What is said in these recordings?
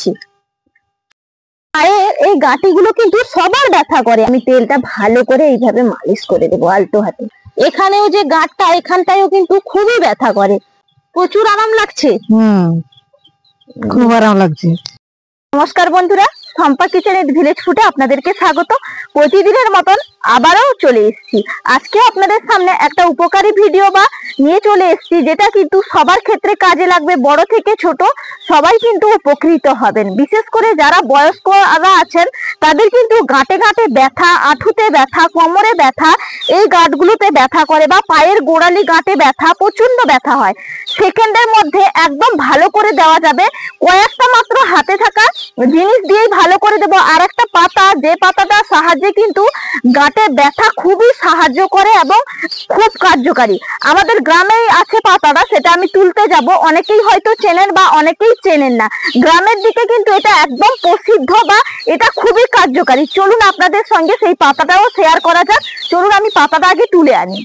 দিচ্ছি। পায়ের এই গাঁটিগুলো কিন্তু সবার ব্যথা করে। আমি তেলটা ভালো করে এইভাবে মালিশ করে দেবো আলতো হাতে। এখানেও যে গাঁটটা, এখানটাও কিন্তু খুবই ব্যথা করে। প্রচুর আরাম লাগছে। খুব আরাম লাগছে। নমস্কার বন্ধুরা, শম্পা কিচেন এন্ড ভিলেজ ফুডে আপনাদেরকে স্বাগত। প্রতিদিনের মতন আবারও চলে এসেছি। আজকে আপনাদের সামনে একটা উপকারী ভিডিও নিয়ে চলে এসেছি, যেটা কিন্তু সবার ক্ষেত্রে কাজে লাগবে। বড় থেকে ছোট সবাই কিন্তু উপকৃত হবেন। বিশেষ করে যারা বয়স্করা আছেন তাদের কিন্তু গাঁটে গাঁটে ব্যথা, আঁঠুতে ব্যথা, কোমরে ব্যথা, এই গাঁটগুলোতে ব্যথা করে, বা পায়ের গোড়ালি গাঁটে ব্যথা, প্রচন্ড ব্যথা হয়। সেকেন্ডের মধ্যে একদম ভালো করে দেওয়া যাবে। কয়েকটা মাত্র হাতে থাকা জিনিস দিয়েই ভালো করে দেবো। আর একটা পাতা, যে পাতাটার সাহায্যে কিন্তু গাঁটে ব্যথা খুবই সাহায্য করে এবং খুব কার্যকারী। আমাদের গ্রামেই আছে পাতাটা, সেটা আমি তুলতে যাব। অনেকেই হয়তো চেনেন বা অনেকেই চেনেন না। গ্রামের দিকে কিন্তু এটা একদম প্রসিদ্ধ, বা এটা খুবই কার্যকারী। চলুন আপনাদের সঙ্গে সেই পাতাটাও শেয়ার করা যাক। চলুন আমি পাতাটা আগে তুলে আনি।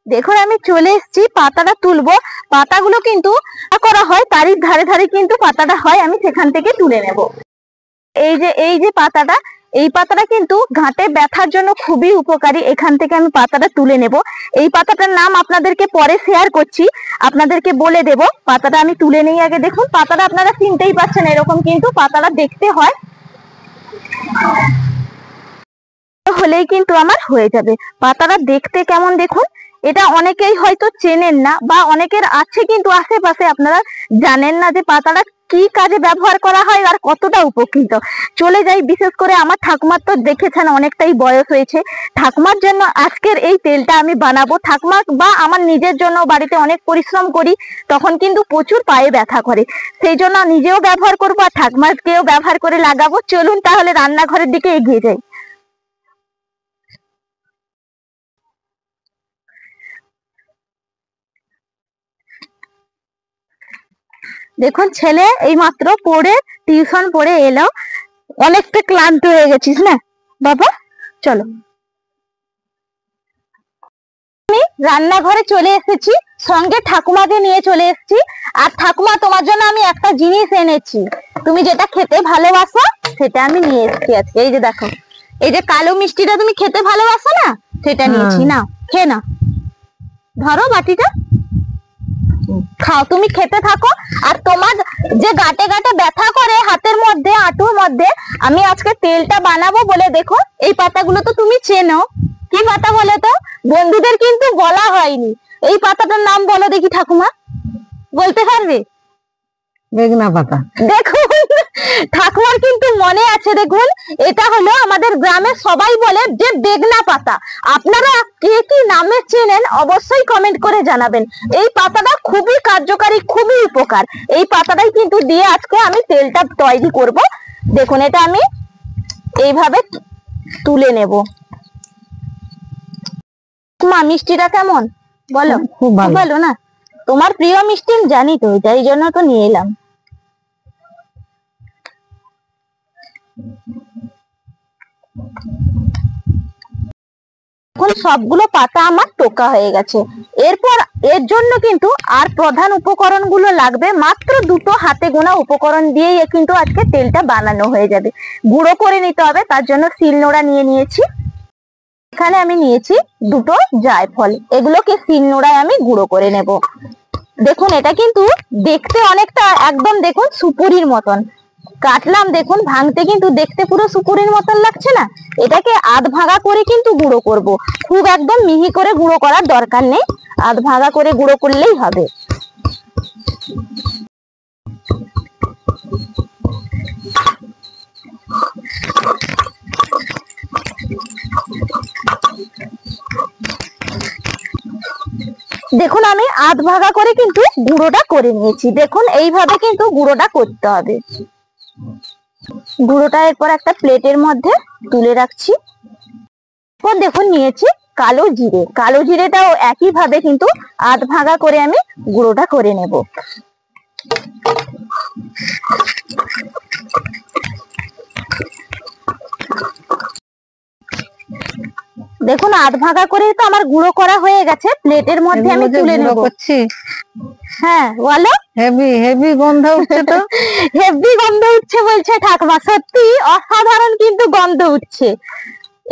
দেখুন আমি চলে এসেছি, পাতাটা তুলবো। পাতাগুলো কিন্তু করা হয় তারই ধারে ধারে কিন্তু পাতাটা হয়, আমি সেখান থেকে তুলে নেব। এই যে পাতাটা, এই পাতাটা কিন্তু ঘাটে ব্যথার জন্য খুবই উপকারী। এখান থেকে আমি পাতাটা তুলে নেব। এই পাতাটার নাম আপনাদেরকে পরে শেয়ার করছি, আপনাদেরকে বলে দেব। পাতাটা আমি তুলে নেই আগে। দেখুন পাতাটা আপনারা চিনতেই পারছেন, এরকম কিন্তু পাতাটা দেখতে হয়। হলেই কিন্তু আমার হয়ে যাবে। পাতাটা দেখতে কেমন দেখুন। এটা অনেকেই হয়তো চেনেন না, বা অনেকের আছে কিন্তু আশেপাশে, আপনারা জানেন না যে পাতাটা কি কাজে ব্যবহার করা হয় আর কতটা উপকৃত। চলে যাই, বিশেষ করে আমার ঠাকুমার তো দেখেছেন অনেকটাই বয়স হয়েছে। ঠাকুমার জন্য আজকের এই তেলটা আমি বানাবো। ঠাকুমা বা আমার নিজের জন্য বাড়িতে অনেক পরিশ্রম করি, তখন কিন্তু প্রচুর পায়ে ব্যথা করে। সেই জন্য নিজেও ব্যবহার করবো আর ঠাকুমাকেও ব্যবহার করে লাগাবো। চলুন তাহলে রান্নাঘরের দিকে এগিয়ে যাই। দেখুন ছেলে এই মাত্র পড়ে, টিউশন পড়ে এলো। অনেকটা ক্লান্ত হয়ে গেছিস না বাবা? চলো। আমি রান্নাঘরে চলে এসেছি, সঙ্গে ঠাকুমাকে নিয়ে চলে এসেছি। আর ঠাকুমা, তোমার জন্য আমি একটা জিনিস এনেছি। তুমি যেটা খেতে ভালোবাসো সেটা আমি নিয়ে এসেছি আজকে। এই যে দেখো, এই যে কালো মিষ্টিটা তুমি খেতে ভালোবাসো না, সেটা নিয়েছি। না খেয়ে না, ধরো বাটিটা, খাও, তুমি খেতে থাকো। আর তোমার যে গাঁটে গাঁটে ব্যথা করে হাতের মধ্যে, হাঁটুর মধ্যে, আমি আজকে তেলটা বানাবো বলে। দেখো এই পাতাগুলো তো তুমি চেনো, কি পাতা বলে তো? বন্ধুদের কিন্তু বলা হয়নি। এই পাতাটার নাম বলো দেখি ঠাকুমা, বলতে পারবে? বেগনা পাতা। দেখুন ঠাকুমার কিন্তু মনে আছে। দেখুন এটা হলো আমাদের গ্রামে সবাই বলে যে বেগনা পাতা। আপনারা কে কি নামে চেনেন অবশ্যই কমেন্ট করে জানাবেন। এই পাতাটা খুবই কার্যকারী, খুবই উপকার। এই পাতাটাই কিন্তু দিয়ে আজকে আমি তেলটা তৈরি করব। দেখুন এটা আমি এইভাবে তুলে নেব। মা মিষ্টিটা কেমন বলো? খুব ভালো না? তোমার প্রিয় মিষ্টি জানি তো, এই জন্য তো নিয়ে এলাম। এখন সবগুলো পাতা আমার টোকা হয়ে গেছে। এরপর এর জন্য কিন্তু আর প্রধান উপকরণগুলো লাগবে মাত্র দুটো হাতে গোনা উপকরণ দিয়েই কিন্তু আজকে তেলটা বানানো হয়ে যাবে। গুঁড়ো করে নিতে হবে, তার জন্য শিলনোড়া নিয়ে নিয়েছি। এখানে আমি নিয়েছি দুটো জায়ফল, এগুলোকে শিলনোড়ায় আমি গুঁড়ো করে নেব। দেখুন এটা কিন্তু দেখতে অনেকটা একদম দেখুন সুপুরির মতন কাটলাম। দেখুন ভাঙতে কিন্তু দেখতে পুরো সুপুরির মতন লাগছে না? এটাকে আধ ভাঙা করে কিন্তু গুঁড়ো করব। খুব একদম মিহি করে গুঁড়ো করার দরকার নেই, আধ ভাঙা করে গুঁড়ো করলেই হবে। দেখুন আমি আধ ভাঙা করে কিন্তু গুঁড়োটা করে নিয়েছি। দেখুন এইভাবে কিন্তু গুঁড়োটা করতে হবে। গুঁড়োটা এরপর একটা প্লেটের মধ্যে তুলে রাখছি। এরপর দেখুন নিয়েছি কালো জিরে। কালো জিরেটাও একই ভাবে কিন্তু আধ ভাঙা করে আমি গুঁড়োটা করে নেব। দেখুন আধ ভাঙা করে তো আমার গুঁড়ো করা হয়ে গেছে। প্লেটের মধ্যে আমি তুলে নেব। হ্যাঁ বলো। হেভি হেভি গন্ধ উঠছে তো। হেভি গন্ধ উঠছে বলছে ঠাকুমা, সত্যি অসাধারণ কিন্তু গন্ধ উঠছে।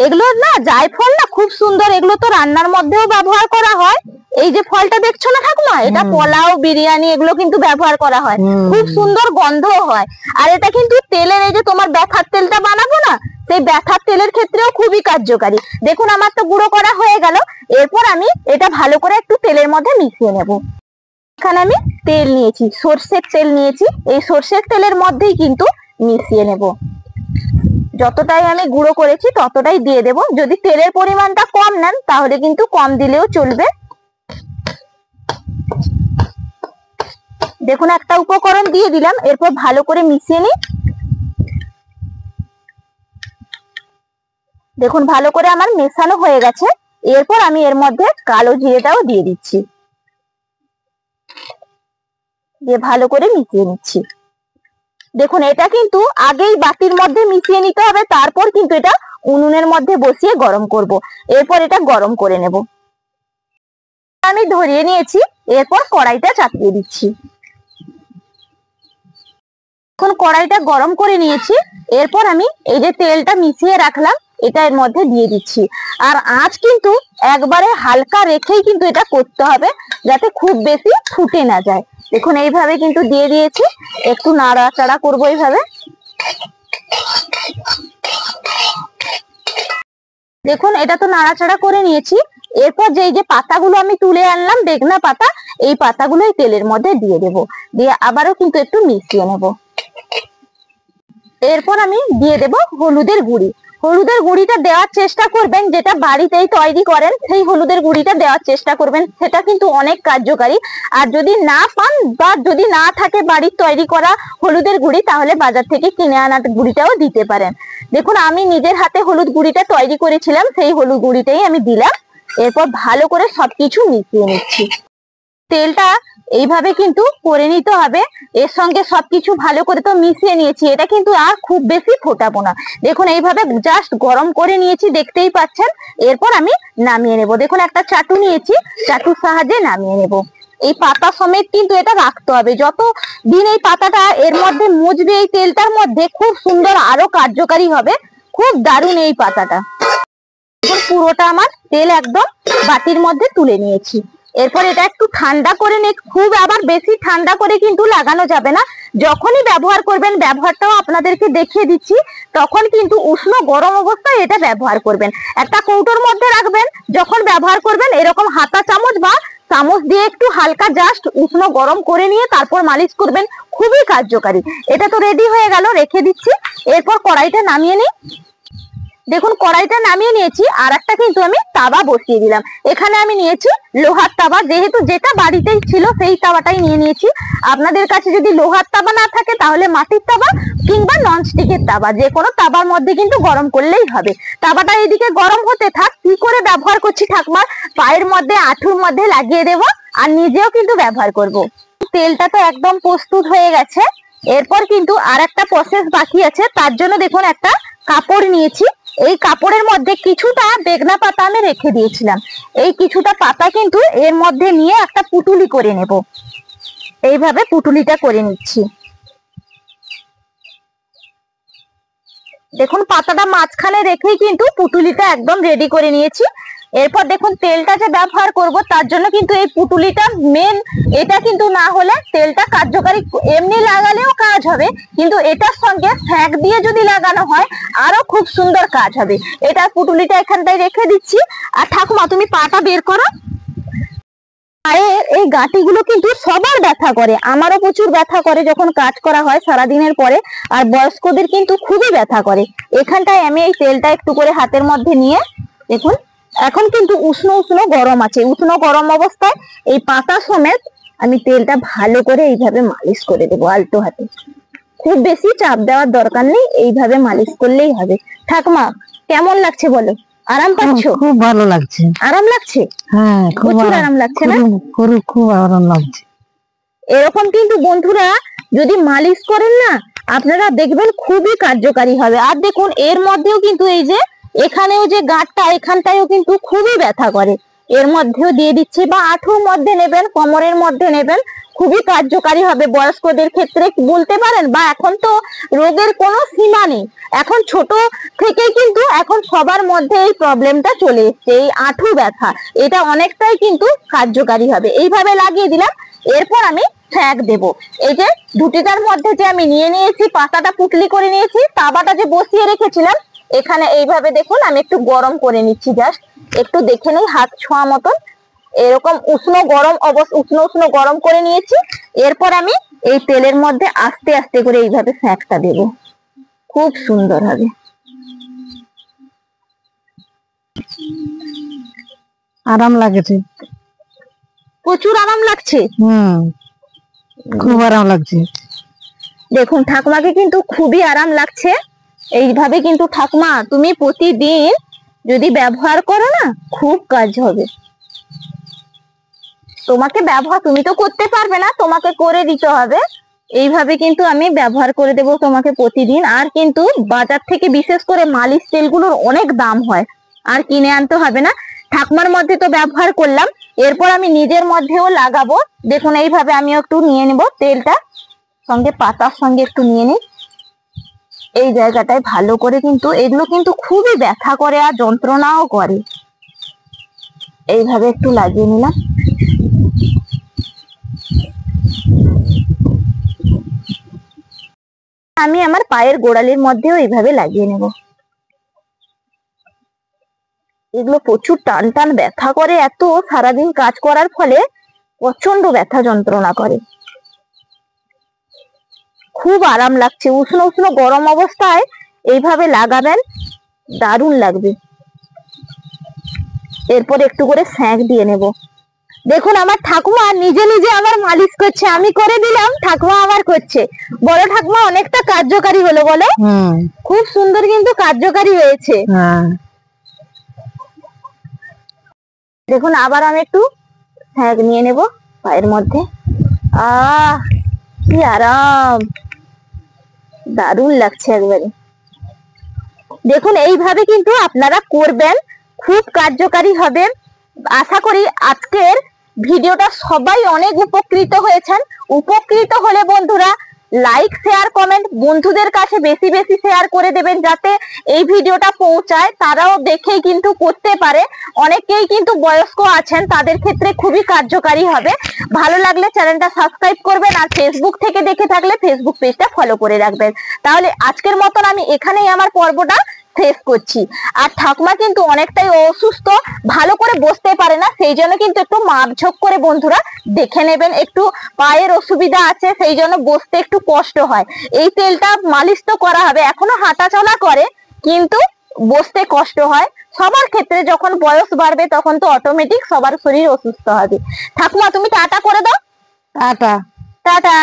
এগুলো না জায়ফল না খুব সুন্দর, এগুলো তো রান্নার মধ্যেও ব্যবহার করা হয়। এই যে ফলটা দেখছো না ঠাকুমা, এটা পোলাও বিরিয়ানি এগুলো কিন্তু ব্যবহার করা হয়, খুব সুন্দর গন্ধও হয়। আর এটা কিন্তু তেলের, এই যে তোমার ব্যথার তেলটা বানাবো না, সেই ব্যথার তেলের ক্ষেত্রেও খুবই কার্যকারী। দেখুন আমার তো গুঁড়ো করা হয়ে গেল। এরপর আমি এটা ভালো করে একটু তেলের মধ্যে মিশিয়ে নেব। এখানে আমি তেল নিয়েছি, সর্ষের তেল নিয়েছি, এই সর্ষের তেলের মধ্যেই কিন্তু মিশিয়ে নেব। যতটাই আমি গুঁড়ো করেছি ততটাই দিয়ে দেব। যদি তেলের পরিমাণটা কম নেন তাহলে কিন্তু কম দিলেও চলবে। দেখুন একটা উপকরণ দিয়ে দিলাম, এরপর ভালো করে মিশিয়ে নিই। দেখুন ভালো করে আমার মেশানো হয়ে গেছে। এরপর আমি এর মধ্যে কালো জিরেটাও দিয়ে দিচ্ছি, দিয়ে ভালো করে মিশিয়ে নিচ্ছি। দেখুন এটা কিন্তু আগেই বাটির মধ্যে মিশিয়ে নিতে হবে, তারপর কিন্তু এটা উনুনের মধ্যে বসিয়ে গরম করব। এরপর এটা গরম করে নেব। আমি ধরিয়ে নিয়েছি, এরপর কড়াইটা চাপিয়ে দিচ্ছি। এখন কড়াইটা গরম করে নিয়েছি, এরপর আমি এই যে তেলটা মিশিয়ে রাখলাম এটা এর মধ্যে দিয়ে দিচ্ছি। আর আঁচ কিন্তু একবারে হালকা রেখেই কিন্তু এটা করতে হবে, যাতে খুব বেশি ফুটে না যায়। দেখুন এইভাবে কিন্তু দিয়ে দিয়েছি, একটু নাড়াচাড়া করবো এইভাবে। দেখুন এটা তো নাড়াচাড়া করে নিয়েছি। এরপর যে পাতাগুলো আমি তুলে আনলাম বেগনা পাতা, এই পাতাগুলো এই তেলের মধ্যে দিয়ে দেব, দিয়ে আবারও কিন্তু একটু মিশিয়ে নেব। এরপর আমি দিয়ে দেব হলুদের গুঁড়ি। হলুদের গুঁড়িটা দেওয়ার চেষ্টা করবেন, যেটা বাড়িতেই তৈরি করেন সেই হলুদের গুঁড়িটা দেওয়ার চেষ্টা করবেন, সেটা কিন্তু অনেক কার্যকারী। আর যদি না পান বা যদি না থাকে বাড়ির তৈরি করা হলুদের গুঁড়ি, তাহলে বাজার থেকে কিনে আনা গুঁড়িটাও দিতে পারেন। দেখুন আমি নিজের হাতে হলুদ গুঁড়িটা তৈরি করেছিলাম, সেই হলুদ গুঁড়িটাই আমি দিলাম। এরপর ভালো করে সবকিছু মিশিয়ে নিচ্ছি। তেলটা এইভাবে কিন্তু করে নিতে হবে, এর সঙ্গে সবকিছু ভালো করে তো মিশিয়ে নিয়েছি, এটা কিন্তু আর খুব বেশি ফোটাবো না। দেখুন এইভাবে জাস্ট গরম করে নিয়েছি, দেখতেই পাচ্ছেন। এরপর আমি নামিয়ে নেব। দেখুন একটা চাটু নিয়েছি, চাটুর সাহায্যে নামিয়ে নেব। এই পাতা সমেত কিন্তু এটা রাখতে হবে, যত দিন এই পাতাটা এর মধ্যে মুজবে এই তেলটার মধ্যে, খুব সুন্দর আরো কার্যকারী হবে। খুব দারুণ এই পাতাটা। দেখুন পুরোটা আমার তেল একদম বাটির মধ্যে তুলে নিয়েছি। এরপর এটা একটু ঠান্ডা করে নিয়ে, খুব আবার বেশি ঠান্ডা করে কিন্তু লাগানো যাবে না। যখনই ব্যবহার করবেন, ব্যবহারটাও আপনাদেরকে দেখিয়ে দিচ্ছি, তখন কিন্তু উষ্ণ গরম অবস্থায় এটা ব্যবহার করবেন। একটা কৌটোর মধ্যে রাখবেন, যখন ব্যবহার করবেন এরকম হাতা চামচ বা চামচ দিয়ে একটু হালকা জাস্ট উষ্ণ গরম করে নিয়ে তারপর মালিশ করবেন, খুবই কার্যকারী। এটা তো রেডি হয়ে গেল, রেখে দিচ্ছি। এরপর কড়াইটা নামিয়ে নিই। দেখুন কড়াইটা নামিয়ে নিয়েছি, আর একটা কিন্তু আমি তাওয়া বসিয়ে দিলাম। এখানে আমি নিয়েছি লোহার তাওয়া, যেহেতু যেটা বাড়িতেই ছিল সেই তাওয়াটাই নিয়ে নিয়েছি। আপনাদের কাছে যদি লোহার তাওয়া না থাকে তাহলে মাটির তাওয়া কিংবা ননস্টিকের তাওয়া, যে কোনো তাওয়ার মধ্যে কিন্তু গরম করলেই হবে। তাওয়াটা এদিকে গরম হতে থাক। কি করে ব্যবহার করছি ঠাকুমার পায়ের মধ্যে, আঁঠুর মধ্যে লাগিয়ে দেব, আর নিজেও কিন্তু ব্যবহার করব। তেলটা তো একদম প্রস্তুত হয়ে গেছে। এরপর কিন্তু আর একটা প্রসেস বাকি আছে, তার জন্য দেখুন একটা কাপড় নিয়েছি। এই কাপড়ের মধ্যে কিছুটা বেগনা পাতা আমি রেখে দিয়েছিলাম, এই কিছুটা পাতা কিন্তু এর মধ্যে নিয়ে একটা পুটুলি করে নেব। এইভাবে পুটুলিটা করে নিচ্ছি। দেখুন পাতাটা মাঝখানে রেখেই কিন্তু পুটুলিটা একদম রেডি করে নিয়েছি। এরপর দেখুন তেলটা যে ব্যবহার করব তার জন্য কিন্তু এই পুটুলিটা মেন। এটা কিন্তু না হলে তেলটা কার্যকারী, এমনি লাগালেও কাজ হবে, কিন্তু এটার সঙ্গে ফ্যাক দিয়ে যদি লাগানো হয় আরো খুব সুন্দর কাজ হবে। এটা পুটুলিটা এখানটায় রেখে দিচ্ছি। আর ঠাকুমা তুমি পাটা বের করো। পায়ের এই গাঁটিগুলো কিন্তু সবার ব্যথা করে, আমারও প্রচুর ব্যথা করে যখন কাজ করা হয় সারাদিনের পরে। আর বয়স্কদের কিন্তু খুবই ব্যথা করে। এখানটায় আমি এই তেলটা একটু করে হাতের মধ্যে নিয়ে, দেখুন এখন কিন্তু উষ্ণ উষ্ণ গরম আছে, উষ্ণ গরম অবস্থায় এই পাতা সমেত আমি তেলটা ভালো করে এইভাবে মালিশ করে দেবো আলতো হাতে। খুব বেশি চাপ দেওয়ার দরকার নেই, এইভাবে মালিশ করলেই হবে। ঠাকুমা কেমন লাগছে বলো? আরাম পাচ্ছ? খুব ভালো লাগছে। আরাম লাগছে? হ্যাঁ খুব প্রচুর আরাম লাগছে না? খুব আরাম লাগছে। এরকম কিন্তু বন্ধুরা যদি মালিশ করেন না, আপনারা দেখবেন খুবই কার্যকারী হবে। আর দেখুন এর মধ্যেও কিন্তু এই যে এখানেও যে গাঁটটা, এখানটায়ও কিন্তু খুবই ব্যথা করে, এর মধ্যেও দিয়ে দিচ্ছি, বা হাঁটুর মধ্যে নেবেন, কোমরের মধ্যে নেবেন, খুবই কার্যকারী হবে বয়স্কদের ক্ষেত্রে বলতে পারেন। বা এখন তো রোগের কোনো সীমা নেই, এখন ছোট থেকেই কিন্তু এখন সবার মধ্যে এই প্রবলেমটা চলে এসছে, এই হাঁটু ব্যথা। এটা অনেকটাই কিন্তু কার্যকারী হবে। এইভাবে লাগিয়ে দিলাম। এরপর আমি ছ্যাঁক দেব। এই যে ধুতিটার মধ্যে যে আমি নিয়ে নিয়েছি, পাতাটা পুটলি করে নিয়েছি, তাওয়াটা যে বসিয়ে রেখেছিলাম এখানে এইভাবে দেখুন আমি একটু গরম করে নিচ্ছি। জাস্ট একটু দেখে নেই, হাত ছোঁয়া মতন এরকম উষ্ণ উষ্ণ গরম করে নিয়েছি। এরপর আমি এই তেলের মধ্যে আস্তে আস্তে করে এইভাবে ছ্যাঁকটা দেব, খুব সুন্দর হবে। আরাম লাগছে। প্রচুর আরাম লাগছে। খুব আরাম লাগছে। দেখুন ঠাকুমাকে কিন্তু খুবই আরাম লাগছে। এইভাবে কিন্তু ঠাকুমা তুমি প্রতিদিন যদি ব্যবহার করো না, খুব কাজ হবে। তোমাকে ব্যবহার, তুমি তো করতে পারবে না, তোমাকে করে দিতে হবে। এইভাবে কিন্তু আমি ব্যবহার করে দেব তোমাকে প্রতিদিন। আর কিন্তু বাজার থেকে বিশেষ করে মালিশ তেলগুলোর অনেক দাম হয়, আর কিনে আনতে হবে না। ঠাকুমার মধ্যে তো ব্যবহার করলাম, এরপর আমি নিজের মধ্যেও লাগাবো। দেখুন এইভাবে আমি একটু নিয়ে নেব তেলটা, সঙ্গে পাতার সঙ্গে একটু নিয়ে নিই। এই জায়গাটায় ভালো করে, কিন্তু এগুলো কিন্তু খুবই ব্যথা করে আর যন্ত্রণাও করে। এইভাবে একটু লাগিয়ে নিলাম। আমি আমার পায়ের গোড়ালির মধ্যেও এইভাবে লাগিয়ে নেব। এগুলো প্রচুর টান টান ব্যথা করে, এত সারাদিন কাজ করার ফলে প্রচন্ড ব্যথা যন্ত্রণা করে। খুব আরাম লাগছে। উষ্ণ উষ্ণ গরম অবস্থায় এইভাবে লাগাবেন, দারুণ লাগবে। এরপর একটু করে ছ্যাঁক দিয়ে নেব। দেখুন আমার ঠাকুমা নিজে নিজে আমার মালিশ করছে, আমি করে দিলাম, ঠাকুমা আবার করছে। বড় ঠাকুমা অনেকটা কার্যকারী হলো বলো? খুব সুন্দর কিন্তু কার্যকারী হয়েছে। দেখুন আবার আমি একটু ছ্যাঁক নিয়ে নেব পায়ের মধ্যে। কি আরাম, দারুণ লাগছে একবারে। দেখুন এইভাবে কিন্তু আপনারা করবেন, খুব কার্যকারী হবে। আশা করি আজকের ভিডিওটা সবাই অনেক উপকৃত হয়েছেন। উপকৃত হলে বন্ধুরা লাইক শেয়ার কমেন্ট বন্ধুদের কাছে বেশি বেশি শেয়ার করে দেবেন, যাতে এই ভিডিওটা পৌঁছায়, তারাও দেখেই কিন্তু করতে পারে। অনেকেই কিন্তু বয়স্ক আছেন, তাদের ক্ষেত্রে খুবই কার্যকারী হবে। ভালো লাগলে চ্যানেলটা সাবস্ক্রাইব করবেন, আর ফেসবুক থেকে দেখে থাকলে ফেসবুক পেজটা ফলো করে রাখবেন। তাহলে আজকের মতন আমি এখানেই আমার পর্বটা শেষ করছি। আর ঠাকুমা কিন্তু অনেকটাই অসুস্থ, ভালো করে বসতে পারে না, সেই জন্য কিন্তু একটু মাপঝোপ করে বন্ধুরা দেখে নেবেন। একটু পায়ের অসুবিধা আছে, সেই জন্য বসতে একটু কষ্ট হয়। এই তেলটা মালিশ তো করা হবে, এখনো হাঁটা চলা করে, কিন্তু বসতে কষ্ট হয়। সবার ক্ষেত্রে যখন বয়স বাড়বে তখন তো অটোমেটিক সবার শরীর অসুস্থ হবে। ঠাকুমা তুমি টাটা করে দাও। টাটা। টাটা।